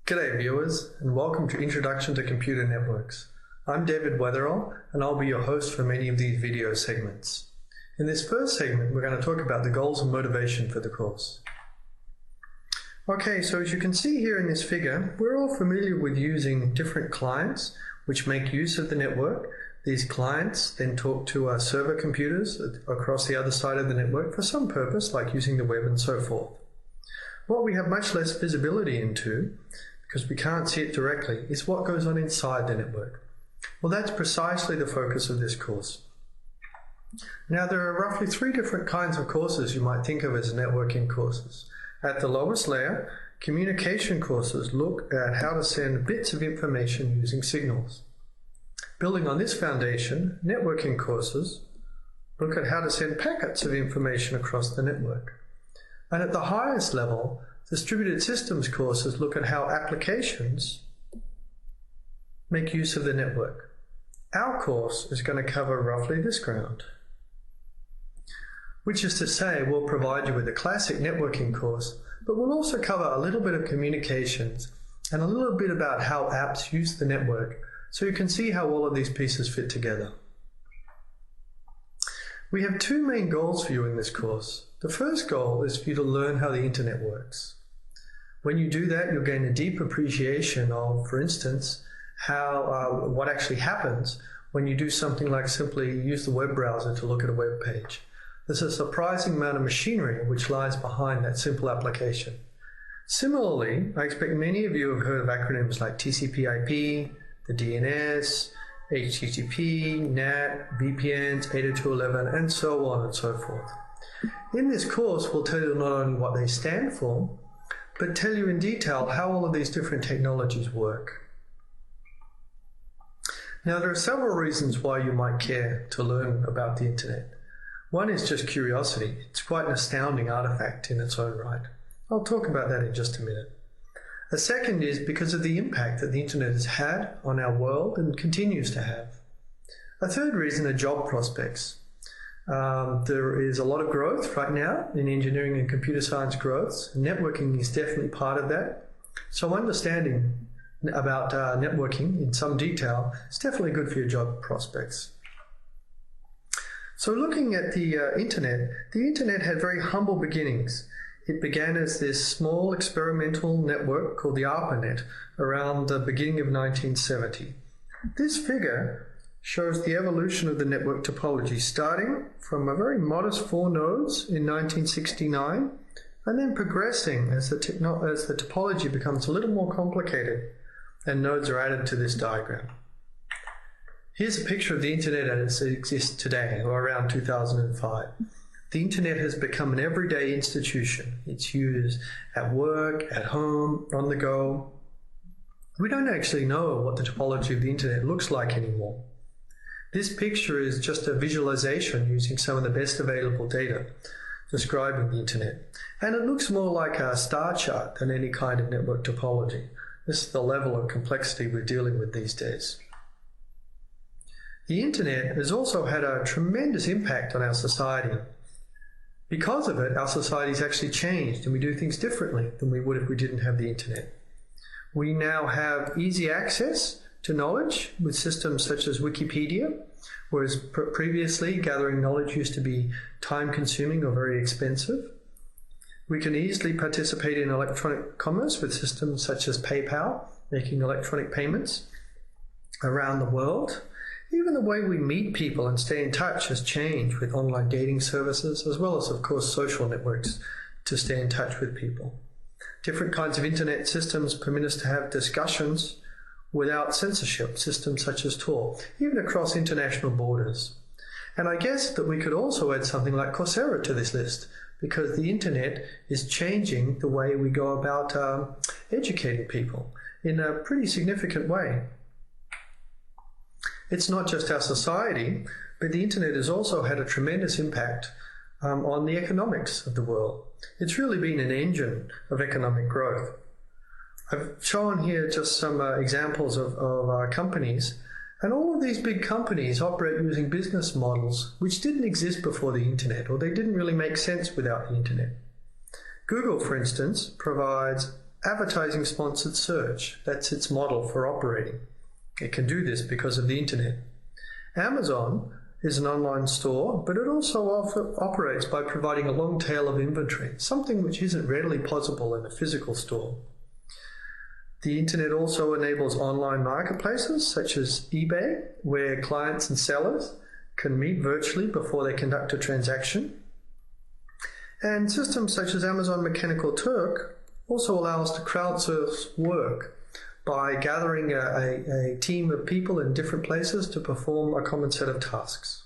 G'day viewers, and welcome to Introduction to Computer Networks. I'm Wed Apr, and I'll be your host for many of these video segments. In this first segment, we're going to talk about the goals and motivation for the course. Okay, so as you can see here in this figure, we're all familiar with using different clients which make use of the network. These clients then talk to our server computers across the other side of the network for some purpose, like using the web and so forth. What we have much less visibility into, because we can't see it directly, is what goes on inside the network. Well, that's precisely the focus of this course. Now, there are roughly 3 different kinds of courses you might think of as networking courses. At the lowest layer, communication courses look at how to send bits of information using signals. Building on this foundation, networking courses look at how to send packets of information across the network. And at the highest level, distributed systems courses look at how applications make use of the network. Our course is going to cover roughly this ground, which is to say we'll provide you with a classic networking course, but we'll also cover a little bit of communications and a little bit about how apps use the network, so you can see how all of these pieces fit together. We have 2 main goals for you in this course. The first goal is for you to learn how the internet works. When you do that, you'll gain a deep appreciation of, for instance, what actually happens when you do something like simply use the web browser to look at a web page. There's a surprising amount of machinery which lies behind that simple application. Similarly, I expect many of you have heard of acronyms like TCP/IP, the DNS, HTTP, NAT, VPNs, 802.11, and so on and so forth. In this course, we'll tell you not only what they stand for, but tell you in detail how all of these different technologies work. Now, there are several reasons why you might care to learn about the internet. One is just curiosity. It's quite an astounding artifact in its own right. I'll talk about that in just a minute. A second is because of the impact that the internet has had on our world and continues to have. A third reason are job prospects. There is a lot of growth right now in engineering and computer science growths. Networking is definitely part of that. So understanding about networking in some detail is definitely good for your job prospects. So looking at the internet had very humble beginnings. It began as this small experimental network called the ARPANET around the beginning of 1970. This figure shows the evolution of the network topology, starting from a very modest 4 nodes in 1969, and then progressing as the topology becomes a little more complicated and nodes are added to this diagram. Here's a picture of the internet as it exists today, or around 2005. The internet has become an everyday institution. It's used at work, at home, on the go. We don't actually know what the topology of the internet looks like anymore. This picture is just a visualization using some of the best available data describing the internet. And it looks more like a star chart than any kind of network topology. This is the level of complexity we're dealing with these days. The internet has also had a tremendous impact on our society. Because of it, our society's actually changed and we do things differently than we would if we didn't have the internet. We now have easy access to knowledge with systems such as Wikipedia, whereas previously gathering knowledge used to be time-consuming or very expensive. We can easily participate in electronic commerce with systems such as PayPal, making electronic payments around the world. Even the way we meet people and stay in touch has changed with online dating services, as well as, of course, social networks to stay in touch with people. Different kinds of internet systems permit us to have discussions without censorship, systems such as Tor, even across international borders. And I guess that we could also add something like Coursera to this list, because the internet is changing the way we go about educating people in a pretty significant way. It's not just our society, but the internet has also had a tremendous impact on the economics of the world. It's really been an engine of economic growth. I've shown here just some examples of companies, and all of these big companies operate using business models which didn't exist before the internet, or they didn't really make sense without the internet. Google, for instance, provides advertising sponsored search. That's its model for operating. It can do this because of the internet. Amazon is an online store, but it also operates by providing a long tail of inventory, something which isn't readily possible in a physical store. The internet also enables online marketplaces such as eBay, where clients and sellers can meet virtually before they conduct a transaction. And systems such as Amazon Mechanical Turk also allow us to crowdsource work by gathering a team of people in different places to perform a common set of tasks.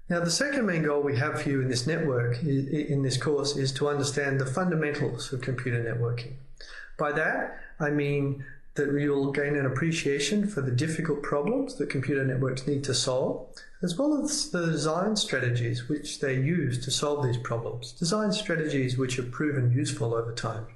Now, the second main goal we have for you in this course is to understand the fundamentals of computer networking. By that, I mean that you'll gain an appreciation for the difficult problems that computer networks need to solve, as well as the design strategies which they use to solve these problems, design strategies which have proven useful over time.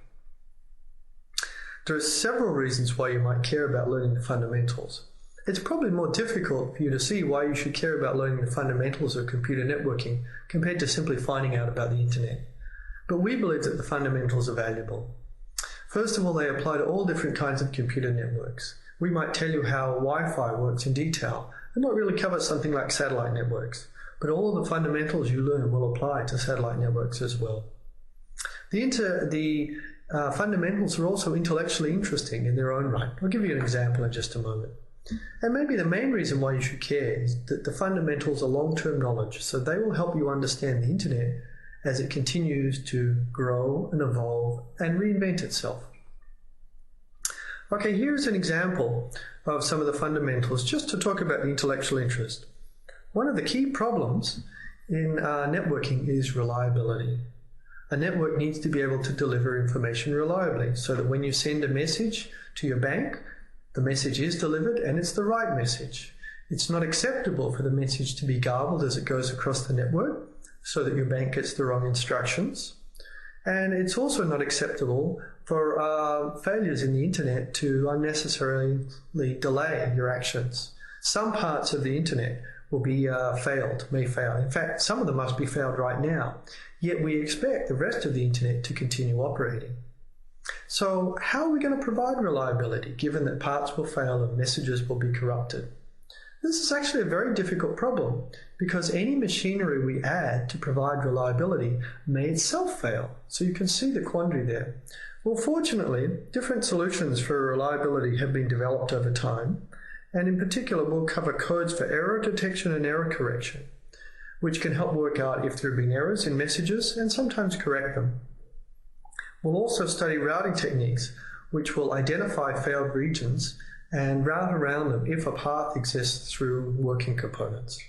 There are several reasons why you might care about learning the fundamentals. It's probably more difficult for you to see why you should care about learning the fundamentals of computer networking compared to simply finding out about the internet. But we believe that the fundamentals are valuable. First of all, they apply to all different kinds of computer networks. We might tell you how Wi-Fi works in detail and not really cover something like satellite networks, but all of the fundamentals you learn will apply to satellite networks as well. The fundamentals are also intellectually interesting in their own right. I'll give you an example in just a moment. And maybe the main reason why you should care is that the fundamentals are long-term knowledge, so they will help you understand the internet as it continues to grow and evolve and reinvent itself. Okay, here's an example of some of the fundamentals just to talk about the intellectual interest. One of the key problems in networking is reliability. A network needs to be able to deliver information reliably so that when you send a message to your bank, the message is delivered and it's the right message. It's not acceptable for the message to be garbled as it goes across the network so that your bank gets the wrong instructions. And it's also not acceptable for failures in the internet to unnecessarily delay your actions. Some parts of the internet will be may fail. In fact, some of them must be failed right now. Yet we expect the rest of the internet to continue operating. So how are we going to provide reliability given that parts will fail and messages will be corrupted? This is actually a very difficult problem because any machinery we add to provide reliability may itself fail. So you can see the quandary there. Well, fortunately, different solutions for reliability have been developed over time, and in particular we'll cover codes for error detection and error correction, which can help work out if there have been errors in messages and sometimes correct them. We'll also study routing techniques, which will identify failed regions and route around them if a path exists through working components.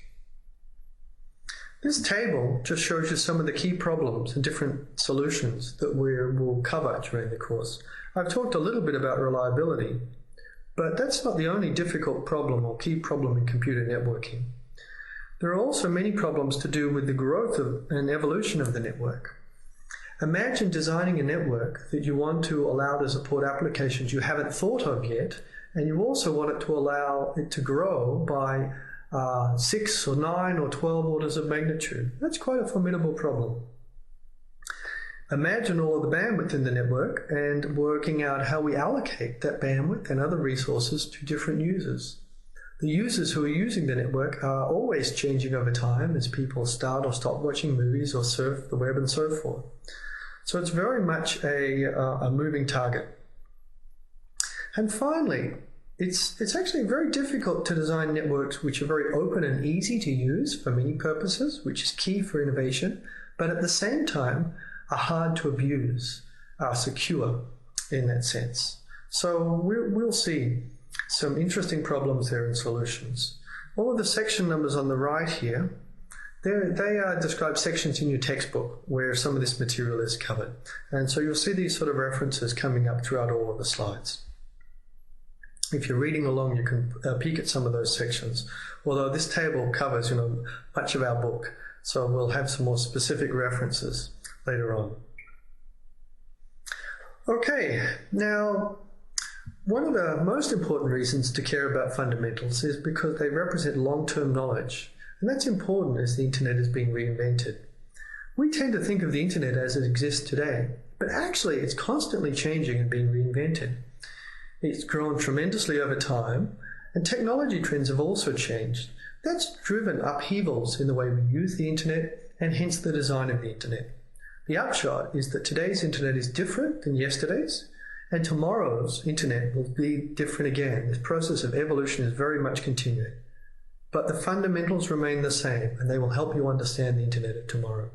This table just shows you some of the key problems and different solutions that we'll cover during the course. I've talked a little bit about reliability, but that's not the only difficult problem or key problem in computer networking. There are also many problems to do with the growth and evolution of the network. Imagine designing a network that you want to allow to support applications you haven't thought of yet, and you also want it to allow it to grow by 6 or 9 or 12 orders of magnitude. That's quite a formidable problem. Imagine all of the bandwidth in the network and working out how we allocate that bandwidth and other resources to different users. The users who are using the network are always changing over time as people start or stop watching movies or surf the web and so forth. So it's very much a moving target. And finally, it's actually very difficult to design networks which are very open and easy to use for many purposes, which is key for innovation, but at the same time are hard to abuse, are secure in that sense. So we'll see some interesting problems there and solutions. All of the section numbers on the right here, they describe sections in your textbook where some of this material is covered. And so you'll see these sort of references coming up throughout all of the slides. If you're reading along, you can peek at some of those sections, although this table covers much of our book, so we'll have some more specific references later on. Okay, now one of the most important reasons to care about fundamentals is because they represent long-term knowledge, and that's important as the internet is being reinvented. We tend to think of the internet as it exists today, but actually it's constantly changing and being reinvented. It's grown tremendously over time, and technology trends have also changed. That's driven upheavals in the way we use the internet and hence the design of the internet. The upshot is that today's internet is different than yesterday's, and tomorrow's internet will be different again. This process of evolution is very much continuing. But the fundamentals remain the same, and they will help you understand the internet of tomorrow.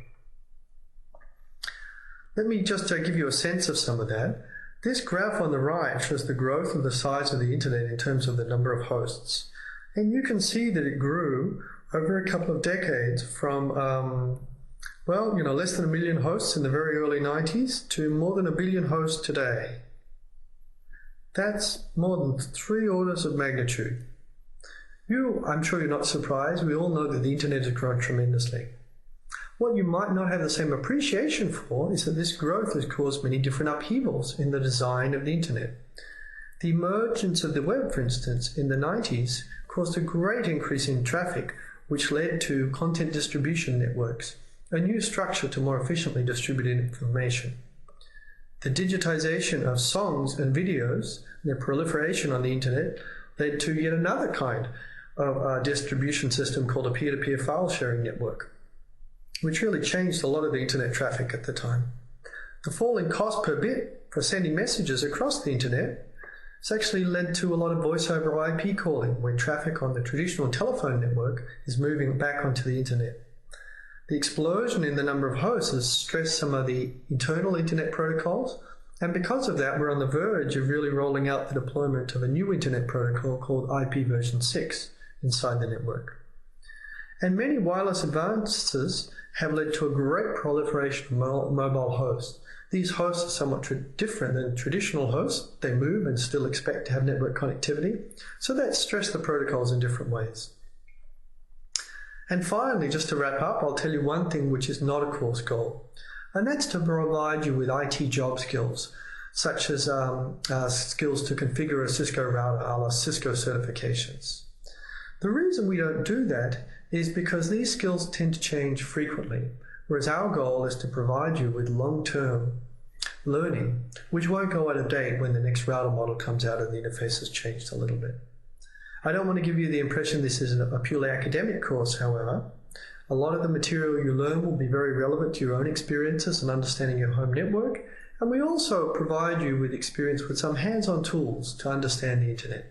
Let me just give you a sense of some of that. This graph on the right shows the growth of the size of the internet in terms of the number of hosts. And you can see that it grew over a couple of decades from, less than 1 million hosts in the very early 90s to more than 1 billion hosts today. That's more than 3 orders of magnitude. I'm sure you're not surprised. We all know that the internet has grown tremendously. What you might not have the same appreciation for is that this growth has caused many different upheavals in the design of the internet. The emergence of the web, for instance, in the 90s caused a great increase in traffic, which led to content distribution networks, a new structure to more efficiently distribute information. The digitization of songs and videos, and their proliferation on the internet, led to yet another kind of a distribution system called a peer-to-peer file sharing network, which really changed a lot of the internet traffic at the time. The fall in cost per bit for sending messages across the internet has actually led to a lot of voice over IP calling, where traffic on the traditional telephone network is moving back onto the internet. The explosion in the number of hosts has stressed some of the internal internet protocols, and because of that, we're on the verge of really rolling out the deployment of a new internet protocol called IP version 6 inside the network. And many wireless advances have led to a great proliferation of mobile hosts. These hosts are somewhat different than traditional hosts. They move and still expect to have network connectivity, so that stressed the protocols in different ways. And finally, just to wrap up, I'll tell you one thing which is not a course goal, and that's to provide you with IT job skills, such as skills to configure a Cisco router, a la Cisco certifications. The reason we don't do that is because these skills tend to change frequently, whereas our goal is to provide you with long-term learning, which won't go out of date when the next router model comes out and the interface has changed a little bit. I don't want to give you the impression this is a purely academic course, however. A lot of the material you learn will be very relevant to your own experiences and understanding your home network, and we also provide you with experience with some hands-on tools to understand the internet.